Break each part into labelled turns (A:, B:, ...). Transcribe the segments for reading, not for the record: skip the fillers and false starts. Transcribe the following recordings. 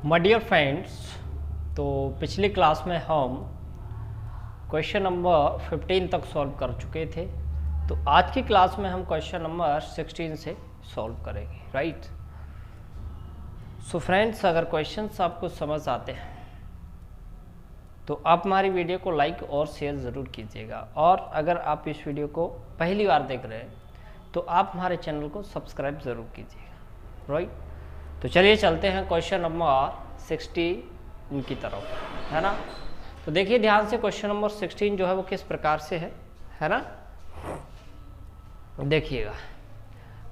A: My dear friends, तो पिछली class में हम क्वेश्चन नंबर 15 तक सॉल्व कर चुके थे। तो आज की क्लास में हम क्वेश्चन नंबर 16 से सॉल्व करेंगे, राइट। सो फ्रेंड्स, अगर क्वेश्चंस आपको समझ आते हैं तो आप हमारी वीडियो को लाइक और शेयर ज़रूर कीजिएगा, और अगर आप इस वीडियो को पहली बार देख रहे हैं तो आप हमारे चैनल को सब्सक्राइब ज़रूर कीजिएगा, राइट। तो चलिए चलते हैं क्वेश्चन नंबर 16 की तरफ, है ना। तो देखिए ध्यान से, क्वेश्चन नंबर 16 जो है वो किस प्रकार से है ना। देखिएगा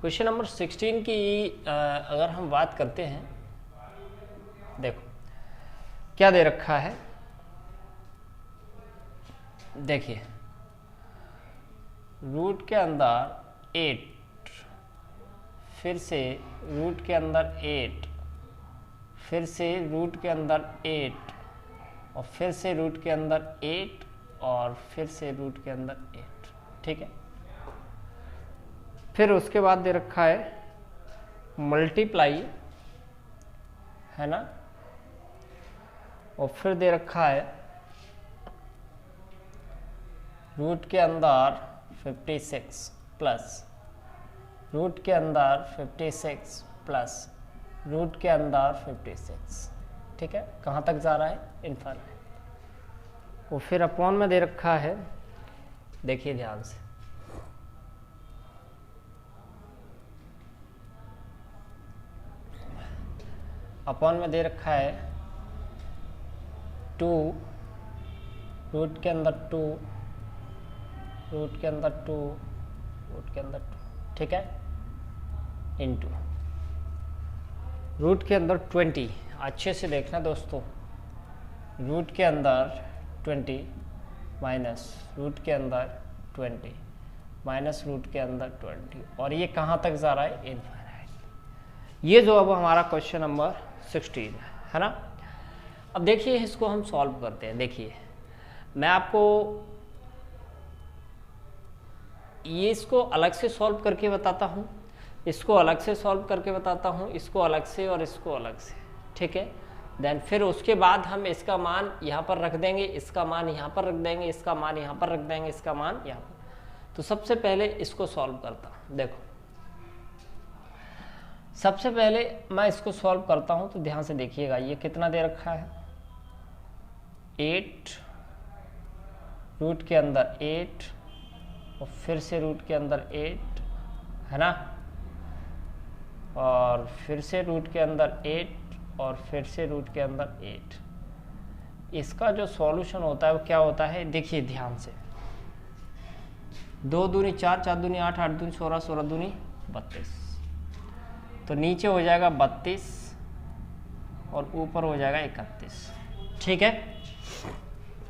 A: क्वेश्चन नंबर 16 की अगर हम बात करते हैं, देखो क्या दे रखा है। देखिए रूट के अंदर 8, फिर से रूट के अंदर 8, फिर से रूट के अंदर 8, और फिर से रूट के अंदर 8, और फिर से रूट के अंदर 8, ठीक है। फिर उसके बाद दे रखा है मल्टीप्लाई, है ना, और फिर दे रखा है रूट के अंदर 56 प्लस रूट के अंदर 56 प्लस रूट के अंदर 56, ठीक है। कहाँ तक जा रहा है? इनफाइनाइट। वो फिर अपॉन में दे रखा है, देखिए ध्यान से, अपॉन में दे रखा है 2, रूट के अंदर 2, रूट के अंदर 2, रूट के अंदर 2, ठीक है, इनटू रूट के अंदर 20। अच्छे से देखना दोस्तों, रूट के अंदर 20 माइनस रूट के अंदर 20 माइनस रूट के अंदर 20, और ये कहाँ तक जा रहा है? इनफाइनाइट। ये जो अब हमारा क्वेश्चन नंबर 16 है ना। अब देखिए इसको हम सॉल्व करते हैं। देखिए मैं आपको ये इसको अलग से सॉल्व करके बताता हूँ, इसको अलग से सॉल्व करके बताता हूँ, इसको अलग से और इसको अलग से, ठीक है। देन फिर उसके बाद हम इसका मान यहाँ पर रख देंगे, इसका मान यहाँ पर रख देंगे, इसका मान यहाँ पर रख देंगे, इसका मान यहाँ पर। तो सबसे पहले इसको सॉल्व करता हूँ। देखो सबसे पहले मैं इसको सॉल्व करता हूँ, तो ध्यान से देखिएगा ये कितना दे रखा है। 8, रूट के अंदर 8, और फिर से रूट के अंदर 8, है ना, और फिर से रूट के अंदर 8, और फिर से रूट के अंदर 8। इसका जो सॉल्यूशन होता है वो क्या होता है? देखिए ध्यान से, 2 दूनी 4, 4 दूनी 8, 8 दूनी 16, 16 दूनी 32। तो नीचे हो जाएगा 32 और ऊपर हो जाएगा 31, ठीक है।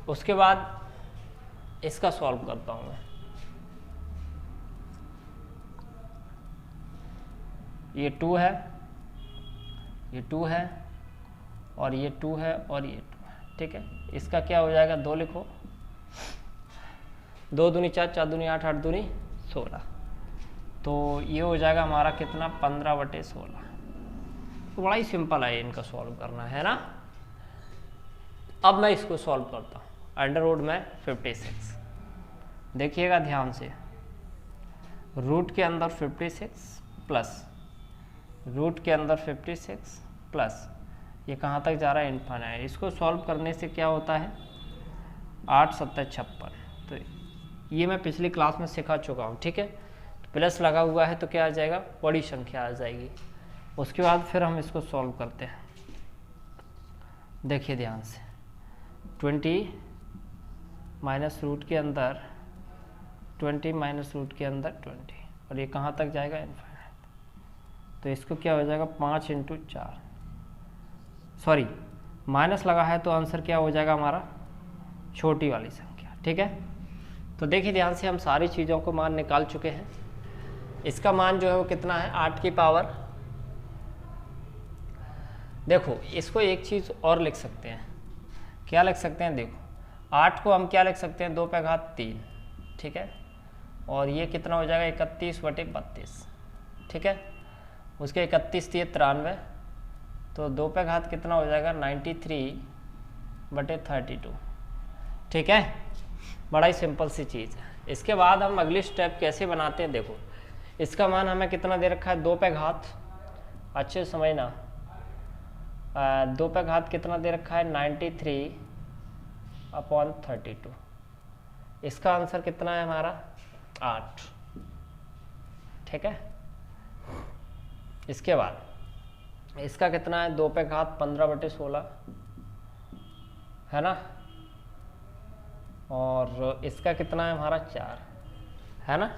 A: उसके बाद इसका सॉल्व करता हूँ मैं। ये 2 है, ये 2 है, और ये 2 है, और ये 2 है, ठीक है। इसका क्या हो जाएगा? 2 लिखो, 2 दूनी 4, 4 दूनी 8, 8 दूनी 16। तो ये हो जाएगा हमारा कितना? 15/16। तो बड़ा ही सिंपल है इनका सॉल्व करना, है ना। अब मैं इसको सॉल्व करता हूँ। अंडर रूट में 56, देखिएगा ध्यान से, रूट के अंदर 56 प्लस रूट के अंदर 56 प्लस ये कहाँ तक जा रहा है? इनफाइनाइट। इसको सॉल्व करने से क्या होता है? 8 7 56। तो ये मैं पिछली क्लास में सिखा चुका हूँ, ठीक है। तो प्लस लगा हुआ है तो क्या आ जाएगा? बड़ी संख्या आ जाएगी। उसके बाद फिर हम इसको सॉल्व करते हैं। देखिए ध्यान से, 20 माइनस रूट के अंदर 20 माइनस रूट के अंदर 20, और ये कहाँ तक जाएगा? इनफाइनाइट। तो इसको क्या हो जाएगा? 5 × 4, सॉरी माइनस लगा है तो आंसर क्या हो जाएगा हमारा? छोटी वाली संख्या, ठीक है। तो देखिए ध्यान से, हम सारी चीज़ों को मान निकाल चुके हैं। इसका मान जो है वो कितना है? 8 की पावर। देखो इसको एक चीज़ और लिख सकते हैं। क्या लिख सकते हैं? देखो 8 को हम क्या लिख सकते हैं? 2/3, ठीक है। और ये कितना हो जाएगा? 31/32, ठीक है। उसके 31 दिए 93, तो 2 पे घात कितना हो जाएगा 93/32। ठीक है, बड़ा ही सिंपल सी चीज़ है। इसके बाद हम अगली स्टेप कैसे बनाते हैं, देखो इसका मान हमें कितना दे रखा है 2 पे घात, अच्छे से समझना, 2 पे घात कितना दे रखा है 93/32। इसका आंसर कितना है हमारा 8। ठीक है, इसके बाद इसका कितना है 2 पे घात 15/16 है ना, और इसका कितना है हमारा 4 है ना।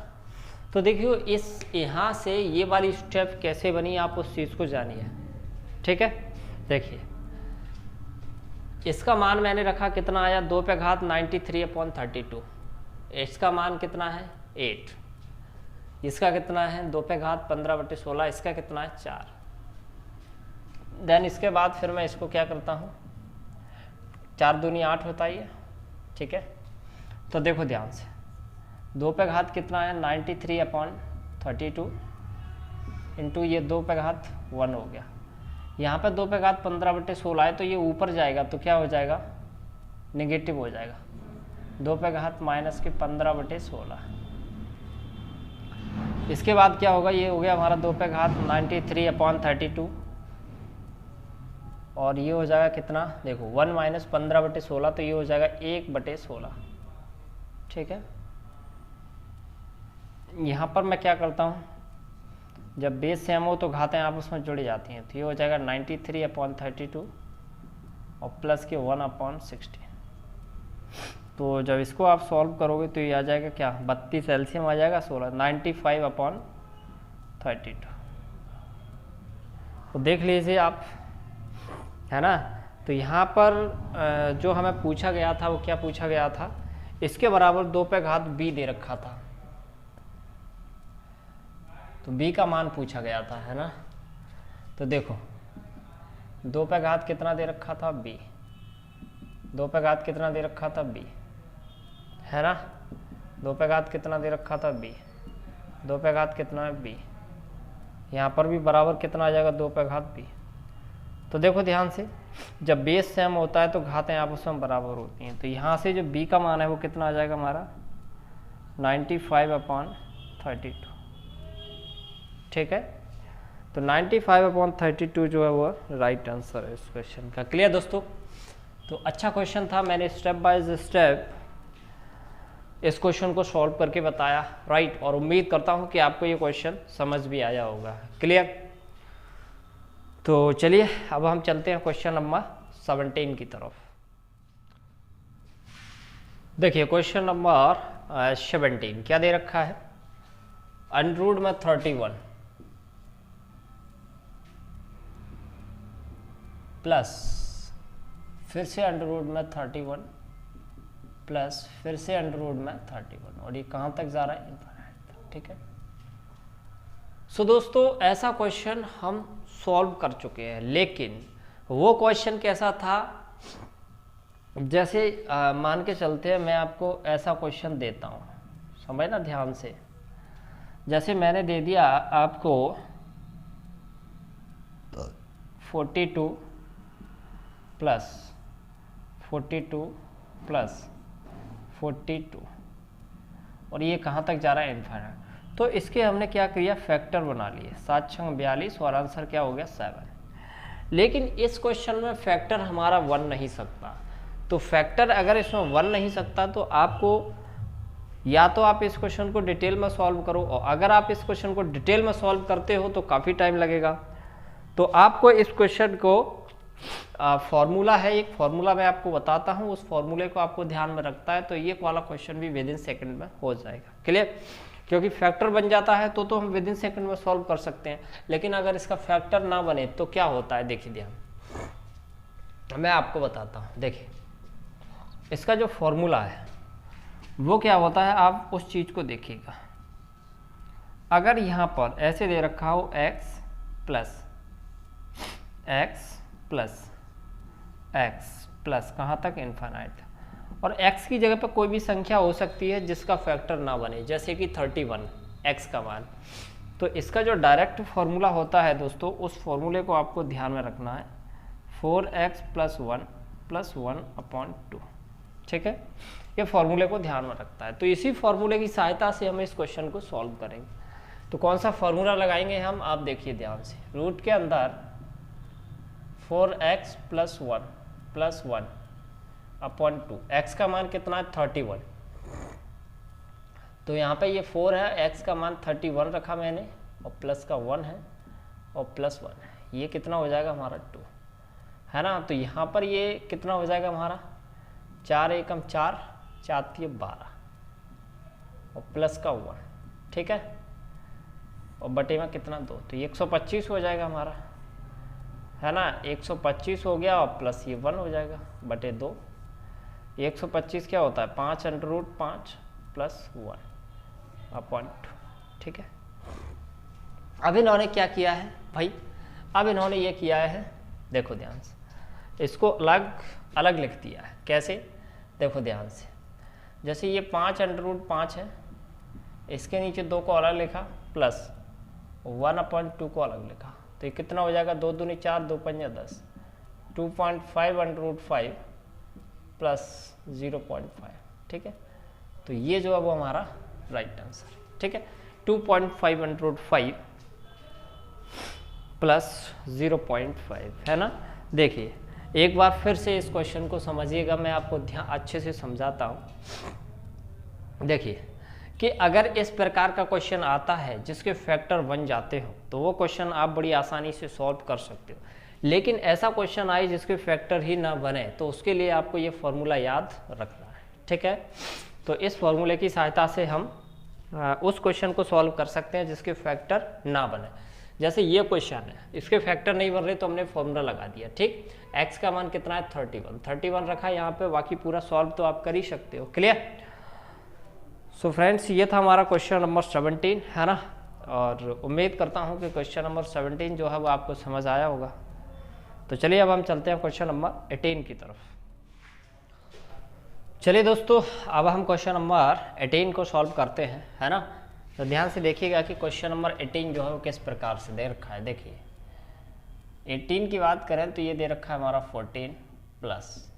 A: तो देखियो इस यहाँ से ये वाली स्टेप कैसे बनी, आप उस चीज़ को जानिए। ठीक है, देखिए इसका मान मैंने रखा कितना आया 2 पे घात 93/32। इसका मान कितना है 8। इसका कितना है 2 पे घात 15/16। इसका कितना है 4। देन इसके बाद फिर मैं इसको क्या करता हूँ, 4 दूनी 8 होता ही है। ठीक है, तो देखो ध्यान से 2 पे घात कितना है 93/32 इंटू ये 2 पे घात 1 हो गया। यहाँ पे 2 पे घात 15/16 है, तो ये ऊपर जाएगा तो क्या हो जाएगा नेगेटिव हो जाएगा, 2 पे घात -15/16। इसके बाद क्या होगा, ये हो गया हमारा 2 पे घात 93/32 और ये हो जाएगा कितना, देखो 1 - 15/16 तो ये हो जाएगा 1/16। ठीक है, यहाँ पर मैं क्या करता हूँ, जब बेस सेम हो तो घातें आपस में जुड़ जाती हैं, तो ये हो जाएगा 93/32 और प्लस के 1/16। तो जब इसको आप सॉल्व करोगे तो ये आ जाएगा क्या 32 एलसीएम आ जाएगा 16, 95/32। तो देख लीजिए आप, है ना। तो यहाँ पर जो हमें पूछा गया था वो क्या पूछा गया था, इसके बराबर 2 पे घात b दे रखा था, तो b का मान पूछा गया था, है ना। तो देखो 2 पे घात कितना दे रखा था b, 2 पे घात कितना दे रखा था b, है ना। 2 पे घात कितना दे रखा था b, 2 पे घात कितना है b, यहाँ पर भी बराबर कितना आ जाएगा 2 पे घात b। तो देखो ध्यान से, जब बेस सेम होता है तो घातें आपस में बराबर होती हैं, तो यहाँ से जो b का मान है वो कितना आ जाएगा हमारा 95/32। ठीक है, तो 95/32 जो है वो राइट आंसर है इस क्वेश्चन का। क्लियर दोस्तों, तो अच्छा क्वेश्चन था, मैंने स्टेप बाय स्टेप इस क्वेश्चन को सॉल्व करके बताया, राइट। और उम्मीद करता हूँ कि आपको ये क्वेश्चन समझ भी आया होगा। क्लियर, तो चलिए अब हम चलते हैं क्वेश्चन नंबर 17 की तरफ। देखिए क्वेश्चन नंबर 17 क्या दे रखा है, अंडर में 31 प्लस फिर से अंडर में 31 प्लस फिर से अंडर में 31, और ये कहाँ तक जा रहा है इनफाइनाइट। ठीक है, सो दोस्तों ऐसा क्वेश्चन हम सॉल्व कर चुके हैं, लेकिन वो क्वेश्चन कैसा था, जैसे मान के चलते हैं मैं आपको ऐसा क्वेश्चन देता हूँ, समझना ध्यान से। जैसे मैंने दे दिया आपको 42 प्लस 42 प्लस 42 और ये कहाँ तक जा रहा है इनफाइनाइट, तो इसके हमने क्या किया फैक्टर बना लिए, 7 छंग 42 और आंसर क्या हो गया 7। लेकिन इस क्वेश्चन में फैक्टर हमारा 1 नहीं सकता, तो फैक्टर अगर इसमें 1 नहीं सकता तो आपको या तो आप इस क्वेश्चन को डिटेल में सॉल्व करो, और अगर आप इस क्वेश्चन को डिटेल में सॉल्व करते हो तो काफ़ी टाइम लगेगा। तो आपको इस क्वेश्चन को फॉर्मूला है, एक फॉर्मूला मैं आपको बताता हूँ, उस फॉर्मूले को आपको ध्यान में रखता है तो ये वाला क्वेश्चन भी विद इन सेकेंड में हो जाएगा। क्लियर, क्योंकि फैक्टर बन जाता है तो हम विद इन सेकेंड में सॉल्व कर सकते हैं, लेकिन अगर इसका फैक्टर ना बने तो क्या होता है, देखिए ध्यान, मैं आपको बताता हूँ। देखिए इसका जो फॉर्मूला है वो क्या होता है, आप उस चीज़ को देखिएगा। अगर यहाँ पर ऐसे दे रखा हो x प्लस कहाँ तक इनफाइनाइट, और x की जगह पर कोई भी संख्या हो सकती है जिसका फैक्टर ना बने, जैसे कि 31 x का मान, तो इसका जो डायरेक्ट फॉर्मूला होता है दोस्तों, उस फॉर्मूले को आपको ध्यान में रखना है, 4x + 1 + 1/2। ठीक है, ये फॉर्मूले को ध्यान में रखता है। तो इसी फॉर्मूले की सहायता से हम इस क्वेश्चन को सॉल्व करेंगे। तो कौन सा फॉर्मूला लगाएंगे हम, आप देखिए ध्यान से। रूट के अंदर 4x + 1 + 1/2, x का मान कितना है 31। तो यहाँ पे ये 4 है, x का मान 31 रखा मैंने, और प्लस का 1 है और प्लस 1 है, ये कितना हो जाएगा हमारा 2, है ना। तो यहाँ पर ये कितना हो जाएगा हमारा 4 एकम 4, 4 × 12 और प्लस का 1, ठीक है, और बटे में कितना 2, तो ये 125 हो जाएगा हमारा, है ना। 125 हो गया और प्लस ये 1 हो जाएगा बटे 2। 125 क्या होता है 5√5 + 1/2, ठीक है। अब इन्होंने क्या किया है भाई, अब इन्होंने ये किया है, देखो ध्यान से, इसको अलग अलग लिख दिया है। कैसे, देखो ध्यान से, जैसे ये 5√5 है, इसके नीचे 2 को अलग लिखा, प्लस 1/2 को अलग लिखा, तो ये कितना हो जाएगा 2 दूनी 4, 2 पंजा 10, 2.5√5 + 0.5, ठीक है। तो ये जो है वो हमारा राइट आंसर है, ठीक है। 2.5√5 + 0.5, है ना। देखिए एक बार फिर से इस क्वेश्चन को समझिएगा, मैं आपको अच्छे से समझाता हूँ। देखिए कि अगर इस प्रकार का क्वेश्चन आता है जिसके फैक्टर बन जाते हो, तो वो क्वेश्चन आप बड़ी आसानी से सॉल्व कर सकते हो। लेकिन ऐसा क्वेश्चन आए जिसके फैक्टर ही ना बने, तो उसके लिए आपको ये फॉर्मूला याद रखना है, ठीक है। तो इस फॉर्मूले की सहायता से हम उस क्वेश्चन को सॉल्व कर सकते हैं जिसके फैक्टर ना बने। जैसे ये क्वेश्चन है, इसके फैक्टर नहीं बन रहे, तो हमने फॉर्मूला लगा दिया, ठीक। x का मान कितना है 31 रखा है यहाँ पे, बाकी पूरा सॉल्व तो आप कर ही सकते हो, क्लियर। सो फ्रेंड्स, ये था हमारा क्वेश्चन नंबर 17, है ना। और उम्मीद करता हूँ कि क्वेश्चन नंबर 17 जो है वो आपको समझ आया होगा। तो चलिए अब हम चलते हैं क्वेश्चन नंबर 18 की तरफ। चलिए दोस्तों, अब हम क्वेश्चन नंबर 18 को सॉल्व करते हैं, है ना। तो ध्यान से देखिएगा कि क्वेश्चन नंबर 18 जो है वो किस प्रकार से दे रखा है। देखिए 18 की बात करें तो ये दे रखा है हमारा 14 प्लस,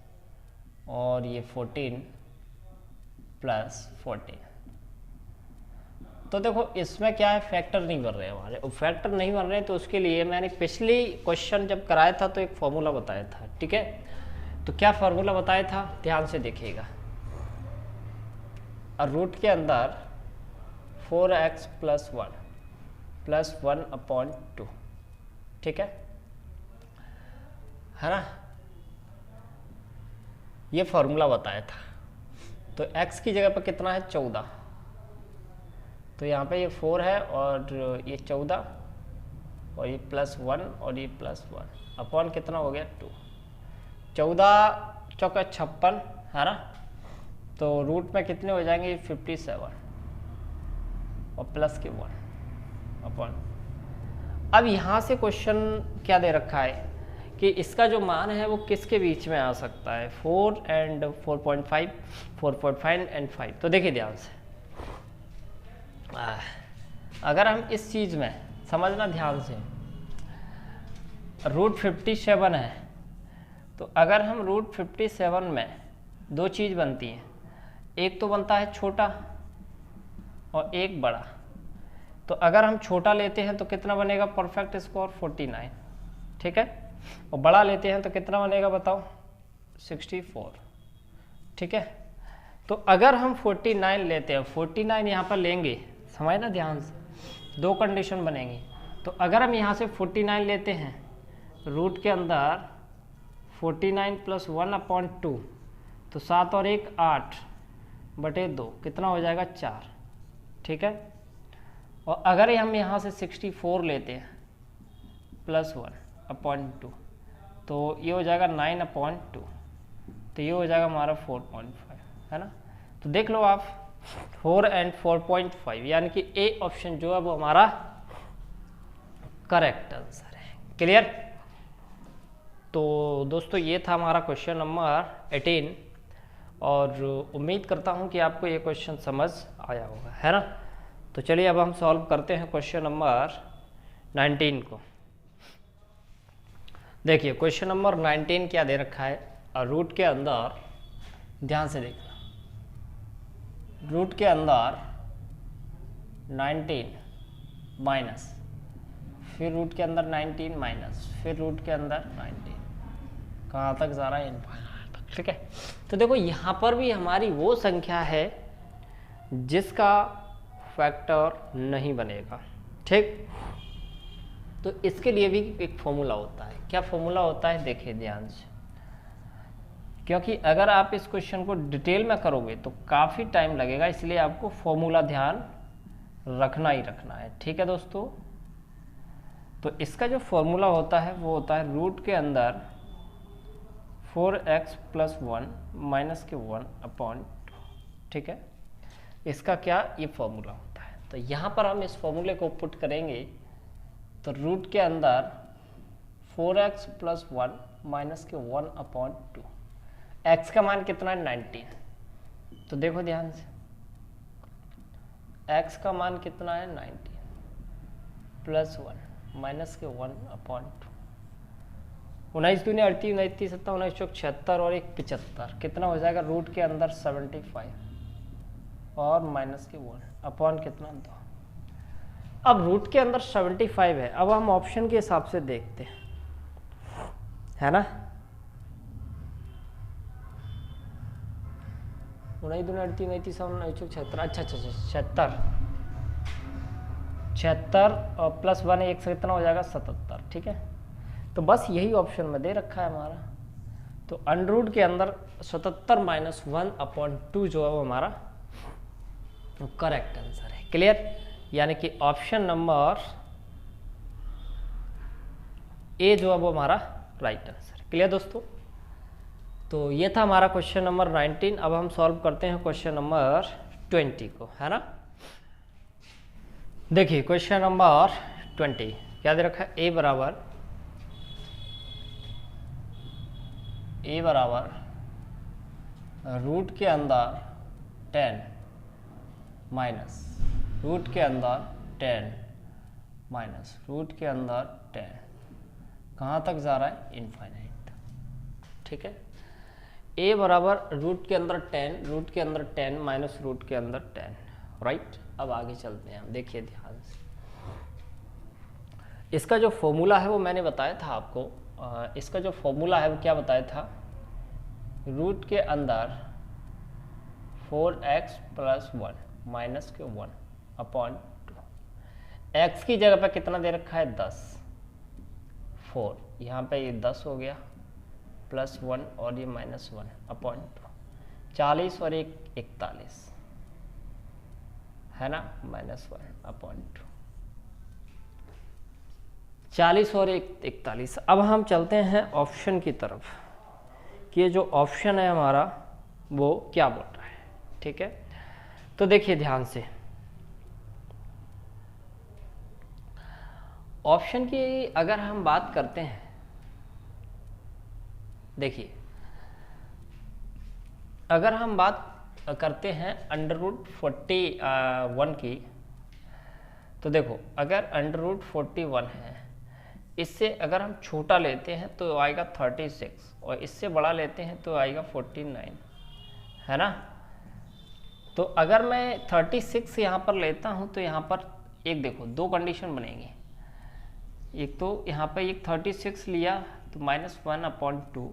A: और ये 14 + 14। तो देखो इसमें क्या है, फैक्टर नहीं बन रहे हमारे, फैक्टर नहीं बन रहे, तो उसके लिए मैंने पिछली क्वेश्चन जब कराया था तो एक फॉर्मूला बताया था, ठीक है। तो क्या फॉर्मूला बताया था, ध्यान से देखिएगा। और रूट के अंदर 4x + 1 + 1/2, ठीक है ना। ये फॉर्मूला बताया था। तो x की जगह पर कितना है 14, तो यहाँ पे ये 4 है और ये 14 और ये +1 और ये +1 अपॉन कितना हो गया 2। 14 चौका 56, है ना। तो रूट में कितने हो जाएंगे 57 और प्लस के 1 अपॉन। अब यहाँ से क्वेश्चन क्या दे रखा है कि इसका जो मान है वो किसके बीच में आ सकता है, 4 and 4.5, 4.5 and 5। तो देखिए ध्यान से, अगर हम इस चीज़ में समझना ध्यान से, रूट 57 है, तो अगर हम रूट 57 में 2 चीज़ बनती हैं, एक तो बनता है छोटा और एक बड़ा। तो अगर हम छोटा लेते हैं तो कितना बनेगा परफेक्ट स्क्वायर 49, ठीक है, और बड़ा लेते हैं तो कितना बनेगा बताओ 64, ठीक है। तो अगर हम 49 लेते हैं, 49 यहाँ पर लेंगे, समझना ध्यान से, 2 कंडीशन बनेंगी। तो अगर हम यहाँ से 49 लेते हैं, रूट के अंदर 49 + 1/2, तो 7 और 1 8 बटे 2 कितना हो जाएगा 4, ठीक है। और अगर हम यहाँ से 64 लेते हैं +1/2, तो ये हो जाएगा 9/2, तो ये हो जाएगा हमारा 4.5, है ना। तो देख लो आप 4 and 4.5, यानी कि ए ऑप्शन जो है वो हमारा करेक्ट आंसर है, क्लियर। तो दोस्तों ये था हमारा क्वेश्चन नंबर 18, और उम्मीद करता हूँ कि आपको ये क्वेश्चन समझ आया होगा, है ना। तो चलिए अब हम सॉल्व करते हैं क्वेश्चन नंबर 19 को। देखिए क्वेश्चन नंबर 19 क्या दे रखा है, और रूट के अंदर ध्यान से देखना, रूट के अंदर 19 माइनस, फिर रूट के अंदर 19 माइनस, फिर रूट के अंदर 19, कहाँ तक जा रहा है, इनफाइनाइट तक। ठीक है, तो देखो यहाँ पर भी हमारी वो संख्या है जिसका फैक्टर नहीं बनेगा। ठीक, तो इसके लिए भी एक फॉर्मूला होता है। क्या फॉर्मूला होता है, देखिए ध्यान से, क्योंकि अगर आप इस क्वेश्चन को डिटेल में करोगे तो काफ़ी टाइम लगेगा, इसलिए आपको फॉर्मूला ध्यान रखना ही रखना है। ठीक है दोस्तों, तो इसका जो फॉर्मूला होता है वो होता है रूट के अंदर 4x + 1 माइनस के 1/2। ठीक है, इसका क्या ये फॉर्मूला होता है। तो यहाँ पर हम इस फॉर्मूले को पुट करेंगे, तो रूट के अंदर 4x + 1 माइनस के 1/2, x का मान कितना है 19। तो देखो ध्यान से, x का मान कितना है 19 + 1 माइनस के 1/2। 19 दूनी 38, 29 7, 19 चौक 76 और 1 75, कितना हो जाएगा, रूट के अंदर 75 और माइनस के 1 अपॉन कितना 2। अब रूट के अंदर 75 है, अब हम ऑप्शन के हिसाब से देखते हैं, है ना। 19 दूनी 38, 29 7, 19 चौक 76, अच्छा 76 और +1 1 से कितना हो जाएगा 77। ठीक है, तो बस यही ऑप्शन में दे रखा है हमारा। तो अंडर के अंदर 77 माइनस 1/2 जो है वो हमारा करेक्ट आंसर है। क्लियर, यानी कि ऑप्शन नंबर ए जो है वो हमारा राइट आंसर। क्लियर दोस्तों, तो ये था हमारा क्वेश्चन नंबर 19। अब हम सॉल्व करते हैं क्वेश्चन नंबर 20 को, है ना। देखिए क्वेश्चन नंबर 20 क्या दे रखा है, ए बराबर रूट के अंदर 10 माइनस रूट के अंदर 10 माइनस रूट के अंदर 10, कहाँ तक जा रहा है, इनफाइनाइट। ठीक है, a बराबर रूट के अंदर 10, रूट के अंदर 10 माइनस रूट के अंदर 10, राइट। अब आगे चलते हैं हम, देखिए ध्यान से, इसका जो फॉर्मूला है वो मैंने बताया था आपको। इसका जो फॉर्मूला है वो क्या बताया था, रूट के अंदर 4x + 1 माइनस के 1/2, x की जगह पे कितना दे रखा है 10, 4, यहाँ पे ये 10 हो गया, +1 और ये -1/2, 40 और 1 41, है ना, -1/2, 40 और 1 41। अब हम चलते हैं ऑप्शन की तरफ, कि ये जो ऑप्शन है हमारा वो क्या बोल रहा है। ठीक है, तो देखिए ध्यान से, ऑप्शन की अगर हम बात करते हैं, देखिए अगर हम बात करते हैं √41 की, तो देखो अगर √41 है, इससे अगर हम छोटा लेते हैं तो आएगा 36, और इससे बड़ा लेते हैं तो आएगा 49, है ना। तो अगर मैं 36 यहाँ पर लेता हूँ तो यहाँ पर एक देखो दो कंडीशन बनेगी, एक तो यहाँ पर एक 36 लिया तो -1/2,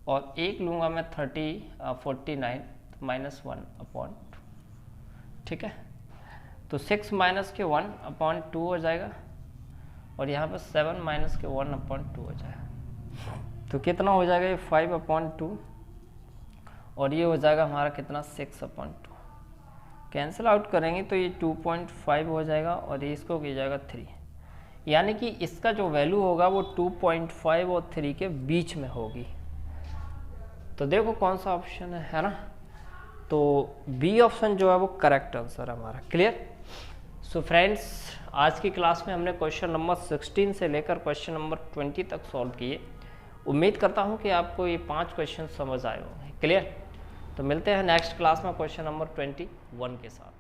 A: और एक लूँगा मैं 49 तो -1/2। ठीक है, तो 6 माइनस के 1/2 हो जाएगा, और यहाँ पर 7 माइनस के 1/2 हो जाएगा, तो कितना हो जाएगा ये 5/2, और ये हो जाएगा हमारा कितना 6/2। कैंसिल आउट करेंगे तो ये 2.5 हो जाएगा, और ये इसको किया जाएगा 3, यानी कि इसका जो वैल्यू होगा वो 2.5 और 3 के बीच में होगी। तो देखो कौन सा ऑप्शन है ना, तो बी ऑप्शन जो है वो करेक्ट आंसर है हमारा। क्लियर। सो फ्रेंड्स, आज की क्लास में हमने क्वेश्चन नंबर 16 से लेकर क्वेश्चन नंबर 20 तक सॉल्व किए। उम्मीद करता हूं कि आपको ये 5 क्वेश्चन समझ आए होंगे। क्लियर। तो मिलते हैं नेक्स्ट क्लास में क्वेश्चन नंबर 21 के साथ।